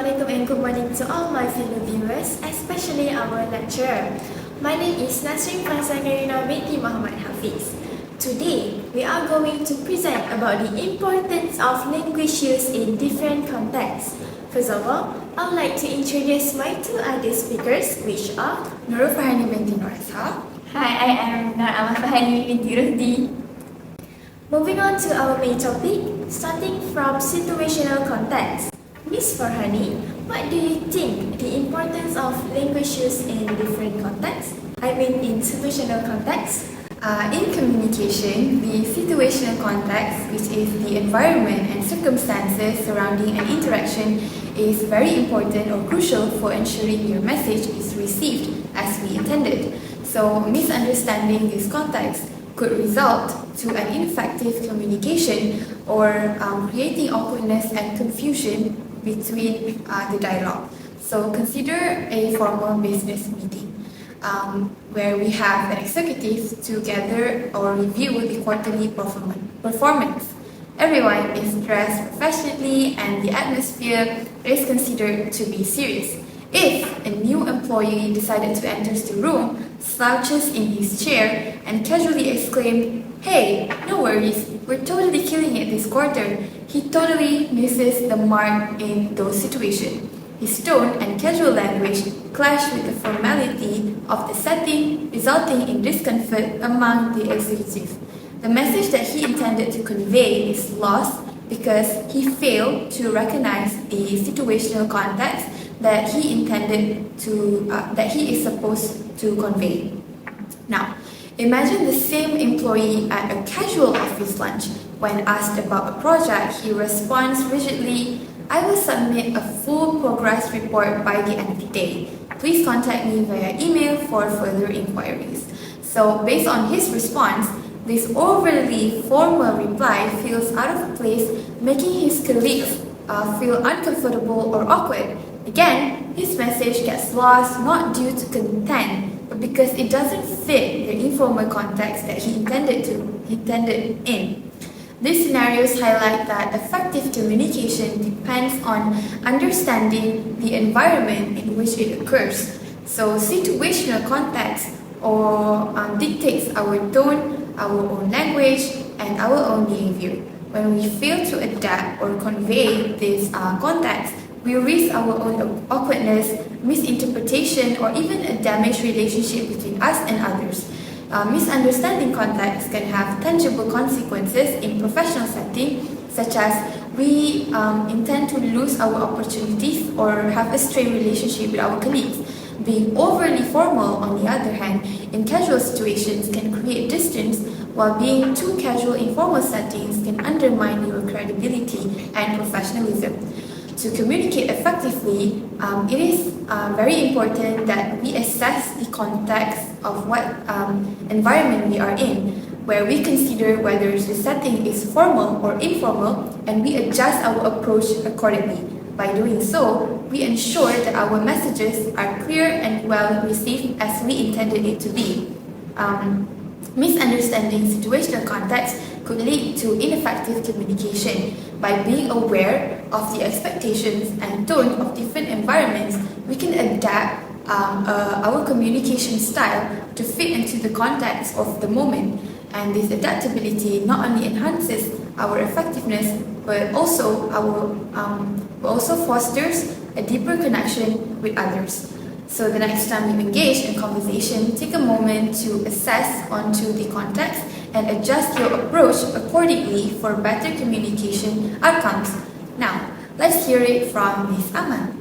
Assalamualaikum and good morning to all my fellow viewers, especially our lecturer. My name is Nasrin Prasakarina binti Muhammad Hafiz. Today, we are going to present about the importance of language use in different contexts. First of all, I would like to introduce my two other speakers, which are Nurul Farhani binti Norasa. Hi, I am Nur Amal Farhani binti Rusdi. Moving on to our main topic, starting from situational context. Ms. Farhani, what do you think the importance of language use in different contexts? I mean in situational context? In communication, the situational context, which is the environment and circumstances surrounding an interaction, is very important or crucial for ensuring your message is received as we intended. So, misunderstanding this context could result to an ineffective communication or creating awkwardness and confusion between the dialogue. So consider a formal business meeting where we have an executive to gather or review the quarterly performance. Everyone is dressed professionally and the atmosphere is considered to be serious. If a new employee decided to enter the room, slouches in his chair and casually exclaimed, "Hey, no worries, we're totally killing it this quarter," he totally misses the mark in those situations. His tone and casual language clash with the formality of the setting, resulting in discomfort among the executive. The message that he intended to convey is lost because he failed to recognize the situational context that he intended to, that he is supposed to convey. Now, imagine the same employee at a casual office lunch. When asked about a project, he responds rigidly, "I will submit a full progress report by the end of the day. Please contact me via email for further inquiries." So, based on his response, this overly formal reply feels out of place, making his colleagues feel uncomfortable or awkward. Again, his message gets lost not due to content, but because it doesn't fit the informal context that he intended in. These scenarios highlight that effective communication depends on understanding the environment in which it occurs. So, situational context dictates our tone, our own language, and our own behavior. When we fail to adapt or convey this context, we risk our own awkwardness, misinterpretation, or even a damaged relationship between us and others. Misunderstanding context can have tangible consequences in professional setting, such as we intend to lose our opportunities or have a strained relationship with our colleagues. Being overly formal, on the other hand, in casual situations can create distance, while being too casual in formal settings can undermine your credibility and professionalism. To communicate effectively, it is very important that we assess the context of what environment we are in, where we consider whether the setting is formal or informal, and we adjust our approach accordingly. By doing so, we ensure that our messages are clear and well received as we intended it to be. Misunderstanding situational context could lead to ineffective communication. By being aware of the expectations and tone of different environments, we can adapt our communication style to fit into the context of the moment. And this adaptability not only enhances our effectiveness, but also fosters a deeper connection with others. So the next time you engage in conversation, take a moment to assess onto the context and adjust your approach accordingly for better communication outcomes. Now, let's hear it from Ms. Aman.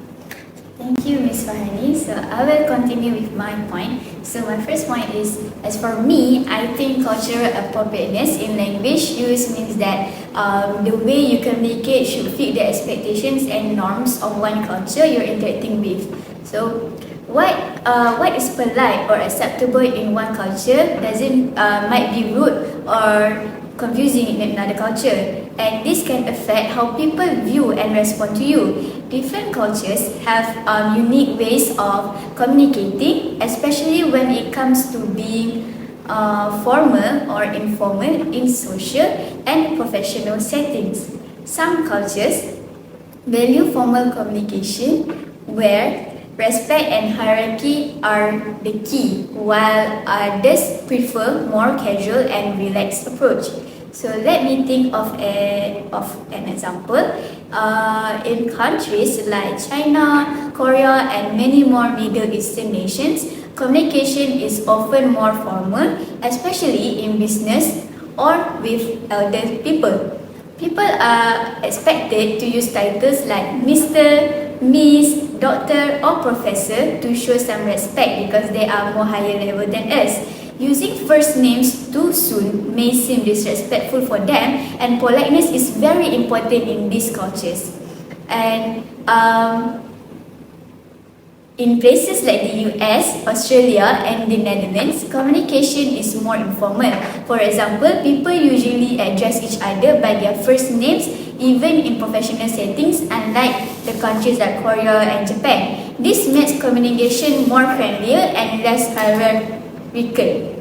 Thank you, Ms. Farhani. So I will continue with my point. So my first point is, as for me, I think cultural appropriateness in language use means that the way you communicate should fit the expectations and norms of one culture you're interacting with. So what is polite or acceptable in one culture might be rude or confusing in another culture, and this can affect how people view and respond to you. Different cultures have unique ways of communicating, especially when it comes to being formal or informal in social and professional settings. Some cultures value formal communication, where respect and hierarchy are the key, while others prefer more casual and relaxed approach. So let me think of an example. In countries like China, Korea, and many more Middle Eastern nations, communication is often more formal, especially in business or with elder people. People are expected to use titles like Mr., Miss, Doctor, or Professor to show some respect because they are more higher level than us. Using first names too soon may seem disrespectful for them, and politeness is very important in these cultures. And in places like the US, Australia, and the Netherlands, communication is more informal. For example, people usually address each other by their first names, even in professional settings, unlike the countries like Korea and Japan. This makes communication more friendlier and less hierarchical.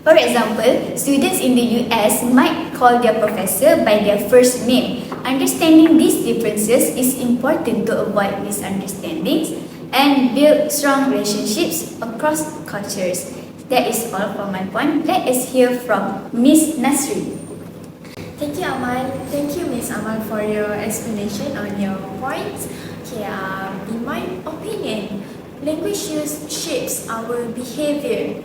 For example, students in the US might call their professor by their first name. Understanding these differences is important to avoid misunderstandings and build strong relationships across cultures. That is all for my point. Let us hear from Miss Nasri. Thank you, Amal. Thank you, Miss Amal, for your explanation on your points. Okay, in my opinion, language use shapes our behavior.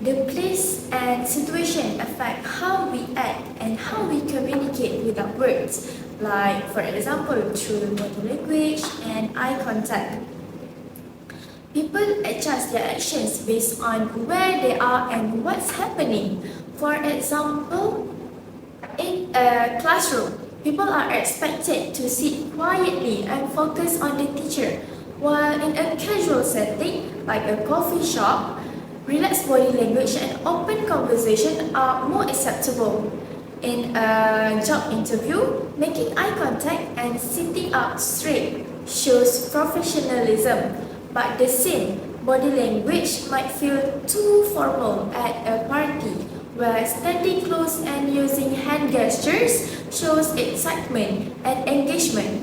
The place and situation affect how we act and how we communicate without words, like, for example, through body language and eye contact. People adjust their actions based on where they are and what's happening. For example, in a classroom, people are expected to sit quietly and focus on the teacher, while in a casual setting, like a coffee shop, relaxed body language and open conversation are more acceptable. In a job interview, making eye contact and sitting up straight shows professionalism, but the same body language might feel too formal at a party, where standing close and using hand gestures shows excitement and engagement.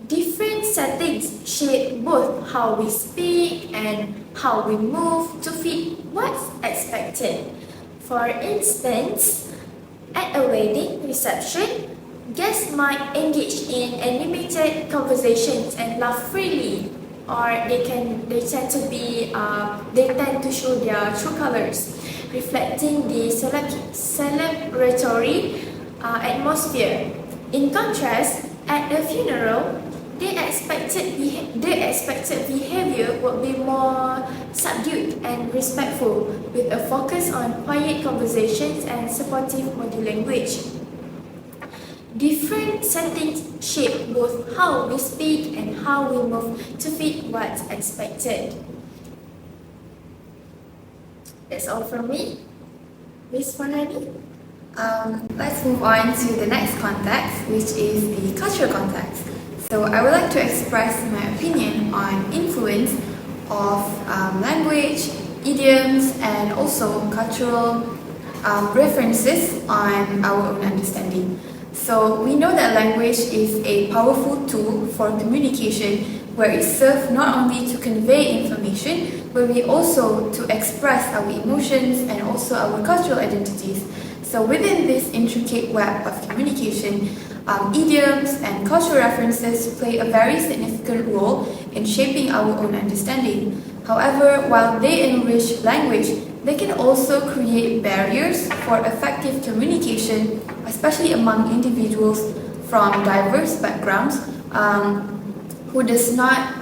Different settings shape both how we speak and how we move to fit what's expected. For instance, at a wedding reception, guests might engage in animated conversations and laugh freely, or they tend to show their true colors, reflecting the celebratory atmosphere. In contrast, at a funeral, the expected behavior would be more subdued and respectful, with a focus on quiet conversations and supportive body language. Different settings shape both how we speak and how we move to fit what's expected. That's all from me. Miss Farhani? Let's move on to the next context, which is the cultural context. So I would like to express my opinion on influence of language, idioms, and also cultural references on our own understanding. So we know that language is a powerful tool for communication, where it serves not only to convey information, but we also to express our emotions and also our cultural identities. So within this intricate web of communication, idioms and cultural references play a very significant role in shaping our own understanding. However, while they enrich language, they can also create barriers for effective communication, especially among individuals from diverse backgrounds who is not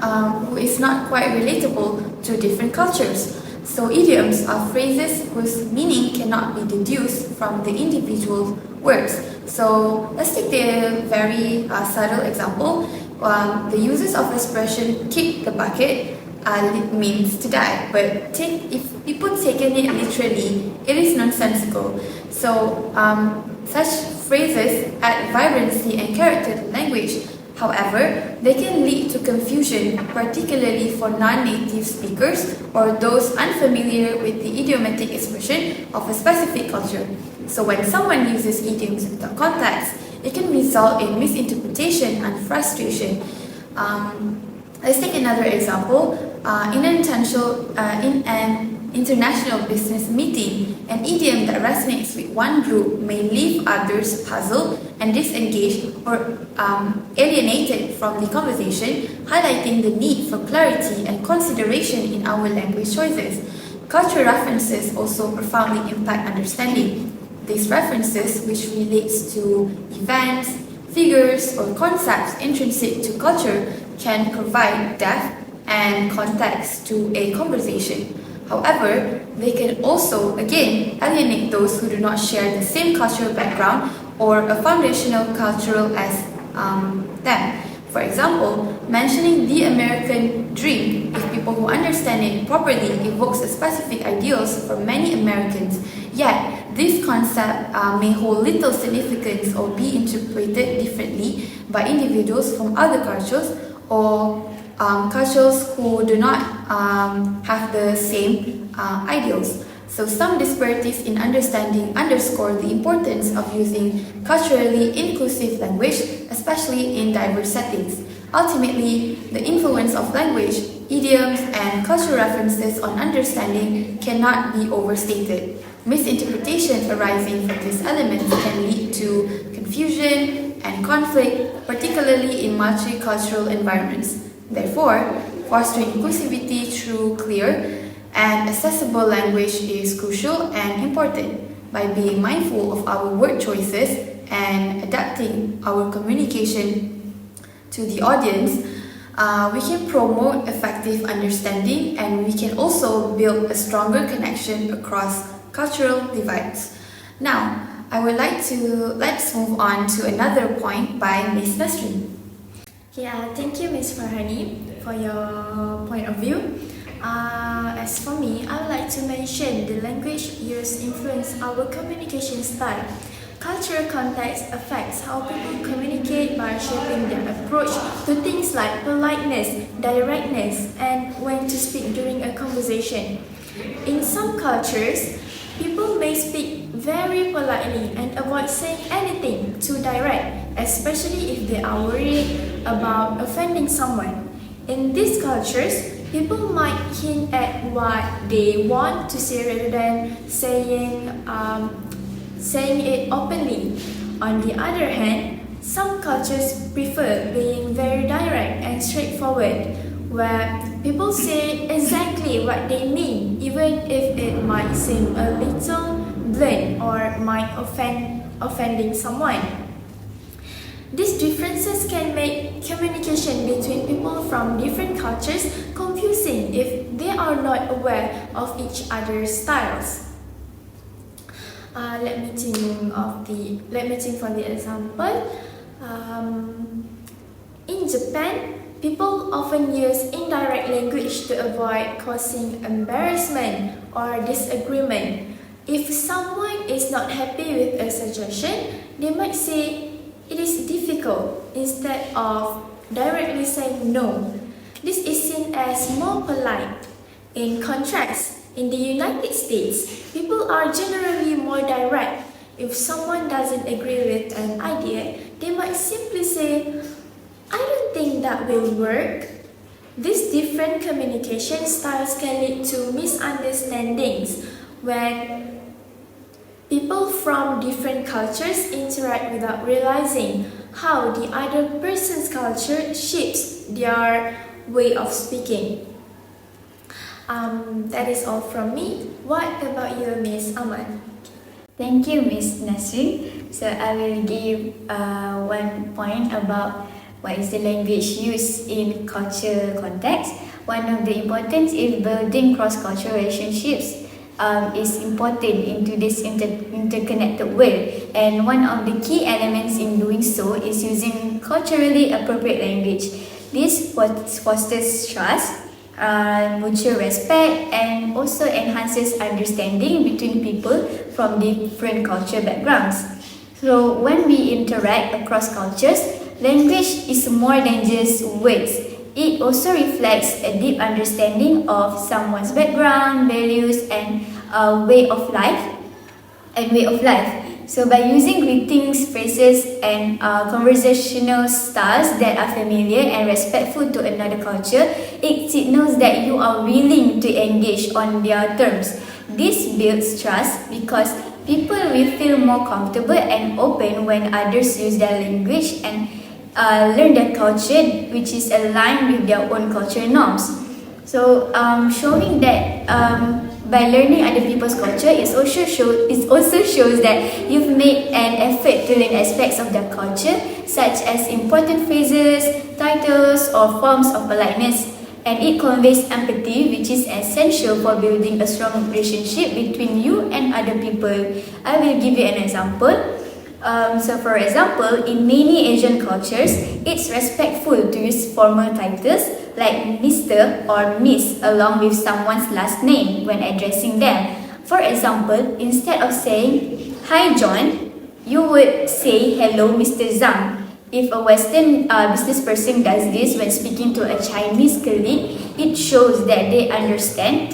quite relatable to different cultures. So idioms are phrases whose meaning cannot be deduced from the individual words. So let's take the very subtle example. The uses of expression "kick the bucket" means to die, but if people taken it literally, it is nonsensical. So such phrases add vibrancy and character to language. However, they can lead to confusion, particularly for non-native speakers or those unfamiliar with the idiomatic expression of a specific culture. So when someone uses idioms without context, it can result in misinterpretation and frustration. Let's take another example. In an international business meeting, an idiom that resonates with one group may leave others puzzled and disengaged or alienated from the conversation, highlighting the need for clarity and consideration in our language choices. Cultural references also profoundly impact understanding. These references, which relates to events, figures, or concepts intrinsic to culture, can provide depth and context to a conversation. However, they can also, again, alienate those who do not share the same cultural background or a foundational cultural as them. For example, mentioning the American dream, if people who understand it properly, evokes a specific ideals for many Americans. Yet, this concept may hold little significance or be interpreted differently by individuals from other cultures or cultures who do not have the same ideals. So some disparities in understanding underscore the importance of using culturally inclusive language, especially in diverse settings. Ultimately, the influence of language, idioms, and cultural references on understanding cannot be overstated. Misinterpretation arising from these elements can lead to confusion and conflict, particularly in multicultural environments. Therefore, fostering inclusivity through clear and accessible language is crucial and important. By being mindful of our word choices and adapting our communication to the audience, we can promote effective understanding, and we can also build a stronger connection across cultural divides. Now, let's move on to another point by Ms. Nasrin. Yeah, thank you, Ms. Farhani, for your point of view. As for me, I would like to mention the language used influence our communication style. Cultural context affects how people communicate by shaping their approach to things like politeness, directness, and when to speak during a conversation. In some cultures, people may speak very politely and avoid saying anything too direct, especially if they are worried about offending someone. In these cultures, people might hint at what they want to say rather than saying it openly. On the other hand, some cultures prefer being very direct and straightforward, where people say exactly what they mean, even if it might seem a little blunt or might offending someone. These differences can make communication between people from different cultures confusing if they are not aware of each other's styles. Let me think for the example. In Japan, people often use indirect language to avoid causing embarrassment or disagreement. If someone is not happy with a suggestion, they might say, "It is difficult," instead of directly saying no. This is seen as more polite. In contrast, in the United States, people are generally more direct. If someone doesn't agree with an idea, they might simply say, "I don't think that will work." These different communication styles can lead to misunderstandings when people from different cultures interact without realizing how the other person's culture shapes their way of speaking. That is all from me. What about you, Miss Aman? Thank you, Ms. Nasrin. So I will give one point about what is the language used in culture context. One of the importance is building cross-cultural relationships is important into this interconnected world, and one of the key elements in doing so is using culturally appropriate language. This fosters trust, mutual respect, and also enhances understanding between people from different cultural backgrounds. So when we interact across cultures, language is more than just words. It also reflects a deep understanding of someone's background, values, and way of life. So by using greetings, phrases and conversational styles that are familiar and respectful to another culture, it signals that you are willing to engage on their terms. This builds trust because people will feel more comfortable and open when others use their language and learn their culture, which is aligned with their own cultural norms. So showing that by learning other people's culture, it also shows that you've made an effort to learn aspects of their culture, such as important phrases, titles, or forms of politeness. And it conveys empathy, which is essential for building a strong relationship between you and other people. I will give you an example. So for example, in many Asian cultures, it's respectful to use formal titles like Mr. or Miss along with someone's last name when addressing them. For example, instead of saying, "Hi John," you would say, "Hello Mr. Zhang." If a Western business person does this when speaking to a Chinese colleague, it shows that they understand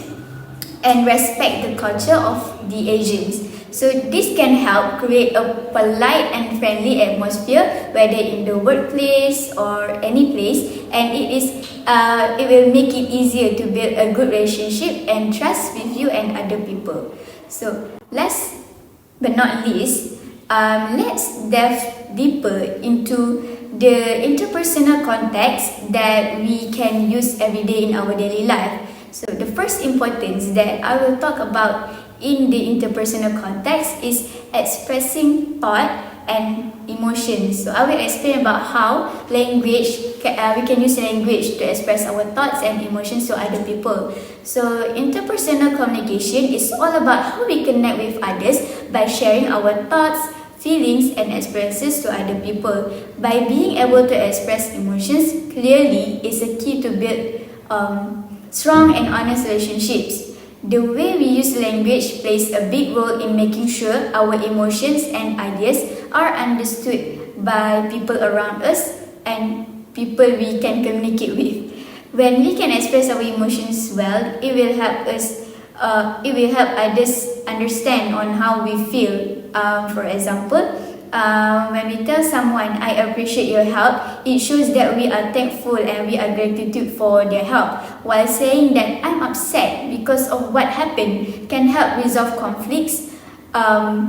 and respect the culture of the Asians. So this can help create a polite and friendly atmosphere, whether in the workplace or any place, and it will make it easier to build a good relationship and trust with you and other people. So last but not least, let's delve deeper into the interpersonal context that we can use every day in our daily life. So the first importance that I will talk about in the interpersonal context is expressing thought and emotions. So I will explain about how we can use language to express our thoughts and emotions to other people. So interpersonal communication is all about how we connect with others by sharing our thoughts, feelings and experiences to other people. By being able to express emotions clearly is a key to build strong and honest relationships. The way we use language plays a big role in making sure our emotions and ideas are understood by people around us and people we can communicate with. When we can express our emotions well, it will help others understand on how we feel. For example, when we tell someone, "I appreciate your help," it shows that we are thankful and we are gratitude for their help. While saying that "I'm upset because of what happened" can help resolve conflicts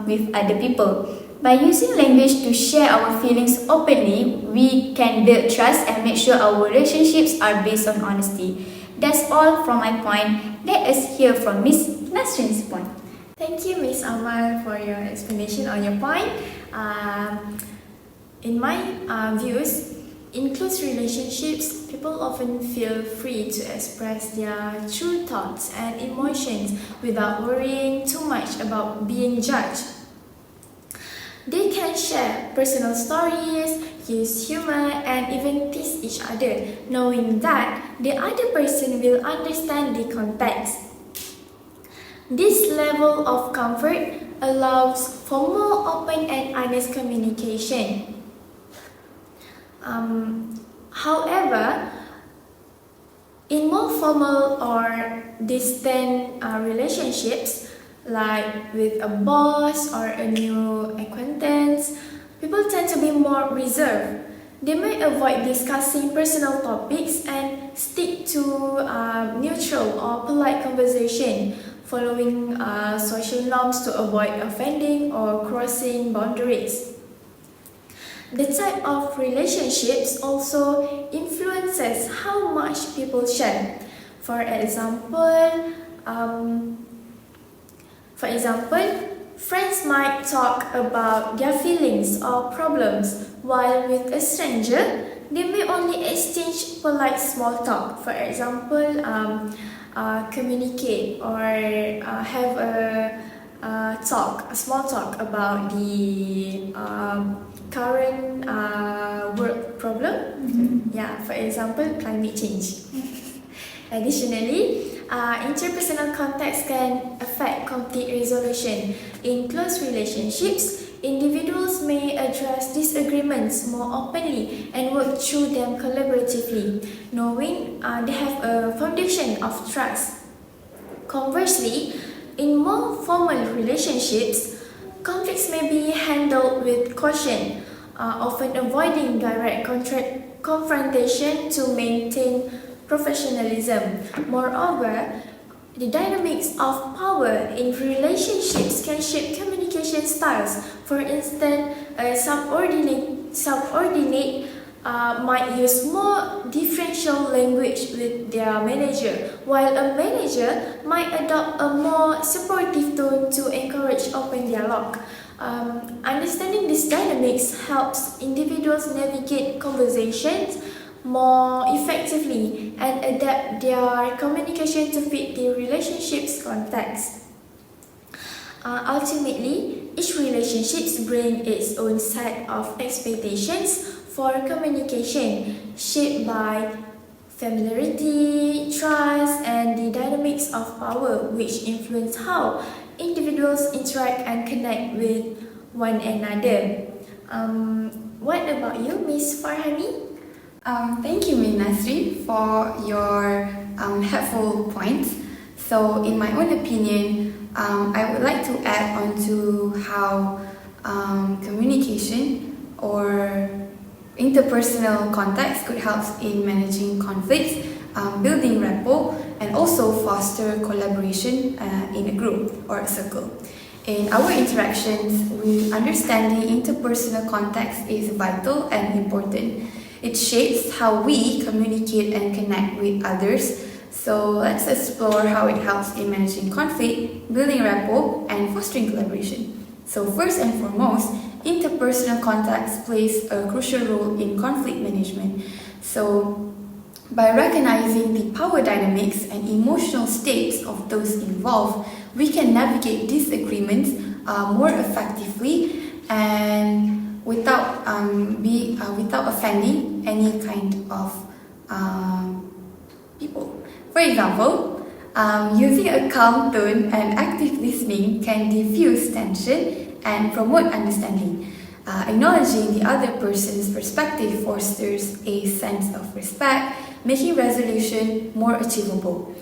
with other people. By using language to share our feelings openly, we can build trust and make sure our relationships are based on honesty. That's all from my point. Let us hear from Miss Nasrin's point. Thank you, Ms. Amal, for your explanation on your point. In my views, in close relationships, people often feel free to express their true thoughts and emotions without worrying too much about being judged. They can share personal stories, use humor, and even tease each other, knowing that the other person will understand the context. This level of comfort allows for more open and honest communication. However, in more formal or distant relationships, like with a boss or a new acquaintance, people tend to be more reserved. They may avoid discussing personal topics and stick to neutral or polite conversation, following social norms to avoid offending or crossing boundaries. The type of relationships also influences how much people share. For example, friends might talk about their feelings or problems, while with a stranger, they may only exchange polite small talk. For example, communicate or have a small talk about the current work problem. Yeah, for example, climate change. Additionally, interpersonal context can affect conflict resolution. In close relationships, individuals may address disagreements more openly and work through them collaboratively, knowing they have a foundation of trust. Conversely, in more formal relationships, Conflicts may be handled with caution, often avoiding direct confrontation to maintain professionalism. Moreover, the dynamics of power in relationships can shape communication styles. For instance, a subordinate might use more differential language with their manager, while a manager might adopt a more supportive tone to encourage open dialogue. Understanding these dynamics helps individuals navigate conversations more effectively and adapt their communication to fit the relationship's context. Ultimately, each relationship brings its own set of expectations for communication, shaped by familiarity, trust, and the dynamics of power, which influence how individuals interact and connect with one another. What about you, Miss Farhani? Thank you, Ms. Nasri, for your helpful points. So, in my own opinion, I would like to add on to how communication or interpersonal context could help in managing conflicts, building rapport, and also foster collaboration in a group or a circle. In our interactions, understanding interpersonal context is vital and important. It shapes how we communicate and connect with others. So let's explore how it helps in managing conflict, building rapport, and fostering collaboration. So first and foremost, interpersonal context plays a crucial role in conflict management. So by recognizing the power dynamics and emotional states of those involved, we can navigate disagreements more effectively and without offending any kind of people. For example, using a calm tone and active listening can diffuse tension and promote understanding. Acknowledging the other person's perspective fosters a sense of respect, making resolution more achievable.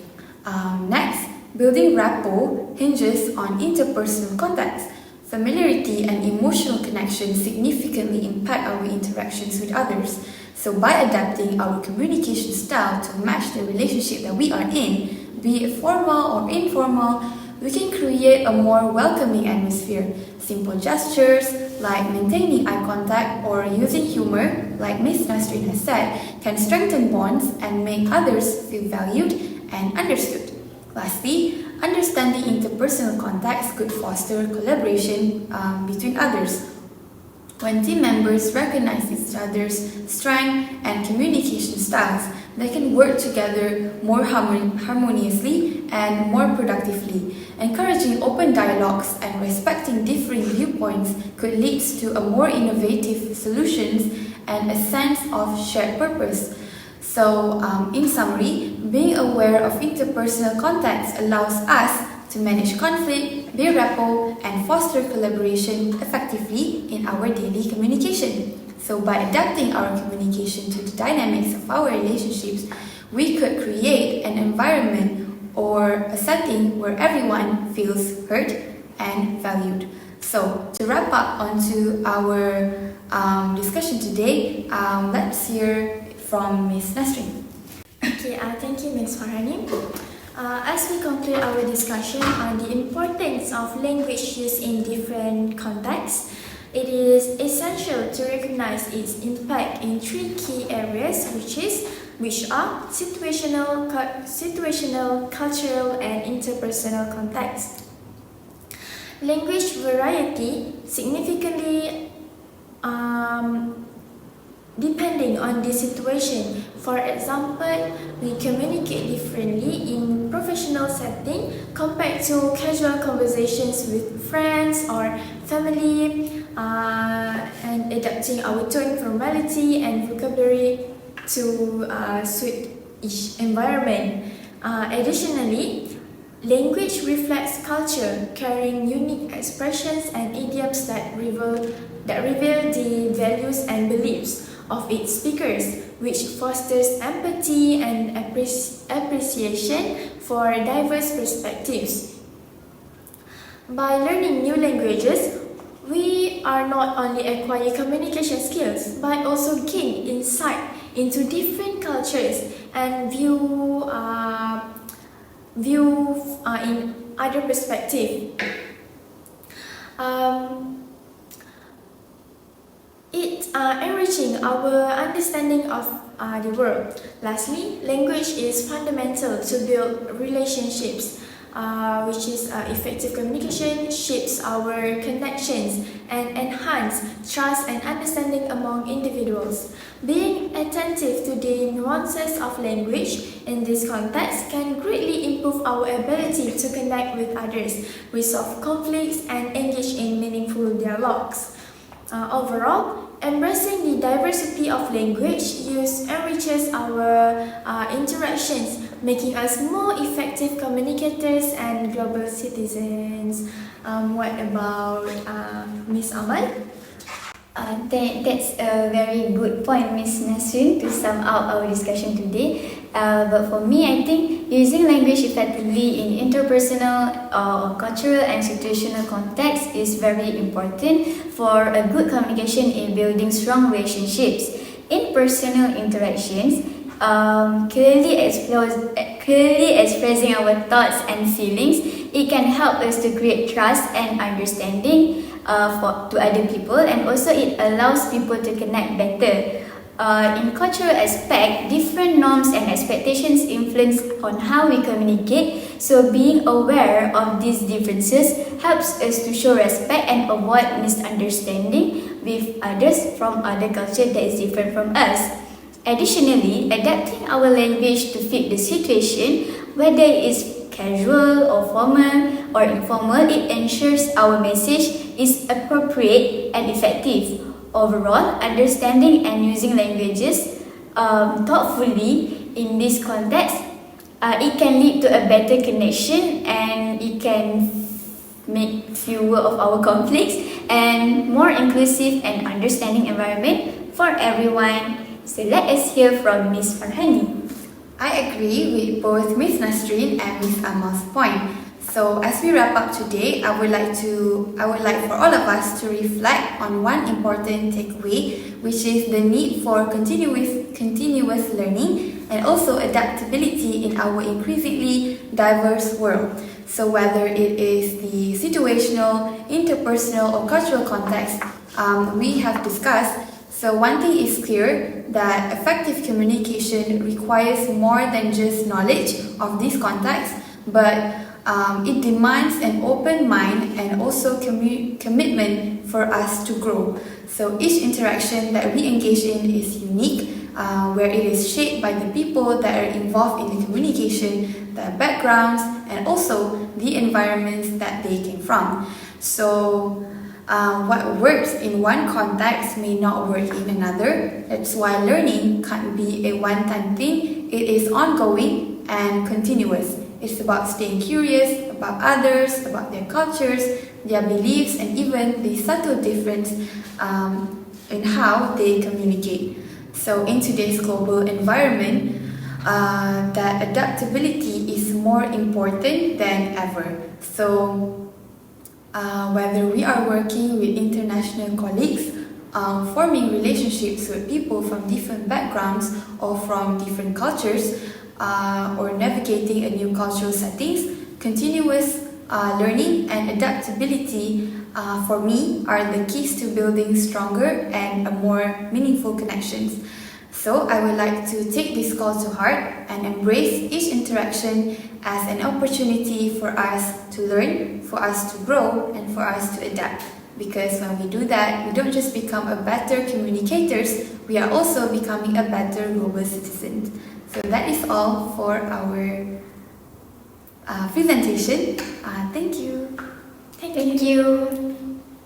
Next, building rapport hinges on interpersonal context. Familiarity and emotional connection significantly impact our interactions with others. So by adapting our communication style to match the relationship that we are in, be it formal or informal, we can create a more welcoming atmosphere. Simple gestures like maintaining eye contact or using humor, like Ms. Nasrin has said, can strengthen bonds and make others feel valued and understood. Lastly, understanding interpersonal context could foster collaboration between others. When team members recognize each other's strengths and communication styles, they can work together more harmoniously and more productively. Encouraging open dialogues and respecting differing viewpoints could lead to a more innovative solutions and a sense of shared purpose. So, in summary, being aware of interpersonal context allows us to manage conflict, build rapport, and foster collaboration effectively in our daily communication. So, by adapting our communication to the dynamics of our relationships, we could create an environment or a setting where everyone feels heard and valued. So, to wrap up onto our discussion today, let's hear from Ms. Nasrin. Okay, thank you, Ms. Farhani. As we conclude our discussion on the importance of language used in different contexts, it is essential to recognize its impact in three key areas, which are situational, cultural, and interpersonal context. Language variety significantly depending on the situation. For example, we communicate differently in professional setting compared to casual conversations with friends or family, and adapting our tone, formality, and vocabulary to suit each environment. Additionally, language reflects culture, carrying unique expressions and idioms that reveal the values and beliefs of its speakers, which fosters empathy and appreciation for diverse perspectives. By learning new languages, We are not only acquire communication skills but also gain insight into different cultures and view in other perspective. It enriching our understanding of the world. Lastly, language is fundamental to build relationships, which is effective communication shapes our connections and enhance trust and understanding among individuals. Being attentive to the nuances of language in this context can greatly improve our ability to connect with others, resolve conflicts, and engage in meaningful dialogues. Overall, embracing the diversity of language use enriches our interactions, making us more effective communicators and global citizens. What about Miss Amal? That's a very good point, Miss Nasrin, to sum up our discussion today. But for me, I think using language effectively in interpersonal, cultural and situational context is very important for a good communication in building strong relationships. In personal interactions, clearly expressing our thoughts and feelings, it can help us to create trust and understanding to other people, and also it allows people to connect better. In cultural aspect, different norms and expectations influence on how we communicate, so being aware of these differences helps us to show respect and avoid misunderstanding with others from other culture that is different from us. Additionally, adapting our language to fit the situation, whether it is casual or formal or informal, it ensures our message is appropriate and effective. Overall, understanding and using languages thoughtfully in this context, it can lead to a better connection, and it can make fewer of our conflicts and more inclusive and understanding environment for everyone. So let us hear from Miss Farhani. I agree with both Miss Nasrin and Miss Amal's point. So as we wrap up today, I would like for all of us to reflect on one important takeaway, which is the need for continuous learning and also adaptability in our increasingly diverse world. So whether it is the situational, interpersonal or cultural context we have discussed, so one thing is clear, that effective communication requires more than just knowledge of this context, but it demands an open mind and also commitment for us to grow. So each interaction that we engage in is unique, where it is shaped by the people that are involved in the communication, their backgrounds, and also the environments that they came from. So what works in one context may not work in another. That's why learning can't be a one-time thing. It is ongoing and continuous. It's about staying curious about others, about their cultures, their beliefs, and even the subtle difference in how they communicate. So in today's global environment, that adaptability is more important than ever. So whether we are working with international colleagues, forming relationships with people from different backgrounds or from different cultures, or navigating a new cultural settings, continuous learning and adaptability for me are the keys to building stronger and more meaningful connections. So I would like to take this call to heart and embrace each interaction as an opportunity for us to learn, for us to grow, and for us to adapt. Because when we do that, we don't just become a better communicators, we are also becoming a better global citizen. So that is all for our presentation. Thank you. Thank you.